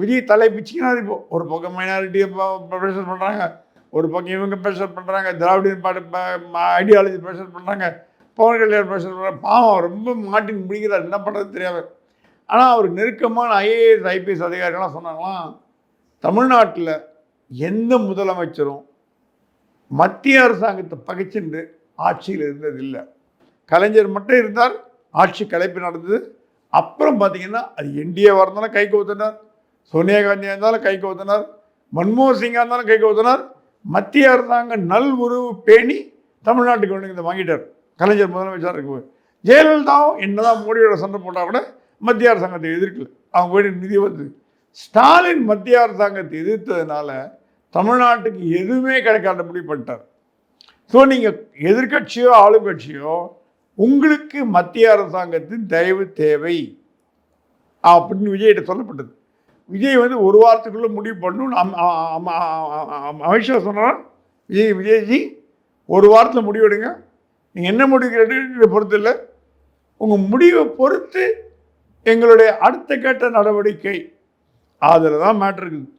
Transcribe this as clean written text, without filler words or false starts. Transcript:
விஜய் தலை பிச்சுக்கினார். இப்போ ஒரு பக்கம் மைனாரிட்டியை ப்ரெஷர் பண்ணுறாங்க, ஒரு பக்கம் இவங்க ப்ரெஷர் பண்ணுறாங்க, திராவிடியன் ஐடியாலஜி ப்ரெஷர் பண்ணுறாங்க, பவன் கல்யாண் ப்ரெஷர் பண்ணுறாங்க. பாவம் ரொம்ப மாட்டின் பிடிக்கிறார், என்ன பண்ணுறது தெரியாது. ஆனால் அவர் நெருக்கமான ஐஏஎஸ் ஐபிஎஸ் அதிகாரிகள்லாம் சொன்னாங்களாம், தமிழ்நாட்டில் எந்த முதலமைச்சரும் மத்திய அரசாங்கத்தை பகைச்சென்று ஆட்சியில் இருந்ததில்லை. கலைஞர் மட்டும் இருந்தார், ஆட்சி கலைப்பு நடந்தது. அப்புறம் பார்த்தீங்கன்னா அது என்டிஏவாக இருந்தாலும் கை கோத்தினார், சோனியா காந்தியாக இருந்தாலும் கை கோத்தினார், மன்மோகன் சிங்காக இருந்தாலும் கை கோத்தினார். மத்திய அரசாங்கம் நல் உறவு பேணி தமிழ்நாட்டுக்கு வேணுங்கிறத வாங்கிட்டார் கலைஞர் முதலமைச்சர் இருக்கும்போது. ஜெயலலிதாவும் என்னதான் மோடியோட சண்டை போட்டால் கூட மத்திய அரசாங்கத்தை எதிர்க்கல, அவங்க போய்ட்டு நிதி வந்து. ஸ்டாலின் மத்திய அரசாங்கத்தை எதிர்த்ததுனால தமிழ்நாட்டுக்கு எதுவுமே கிடைக்காத முடிவு பண்ணிட்டார். ஸோ நீங்கள் எதிர்கட்சியோ ஆளுங்கட்சியோ உங்களுக்கு மத்திய அரசாங்கத்தின் தயவு தேவை அப்படின்னு விஜய்கிட்ட சொல்லப்பட்டது. விஜய் வந்து ஒரு வாரத்துக்குள்ளே முடிவு பண்ணணும்னு அமித்ஷா சொன்னார். விஜய்ஜி ஒரு வாரத்தில் முடிவெடுங்க, நீங்கள் என்ன முடிவு கேட்டு பொறுத்து இல்லை, உங்கள் முடிவை பொறுத்து எங்களுடைய அடுத்த கட்ட நடவடிக்கை அதில் தான் மேட்ரு இருக்குது.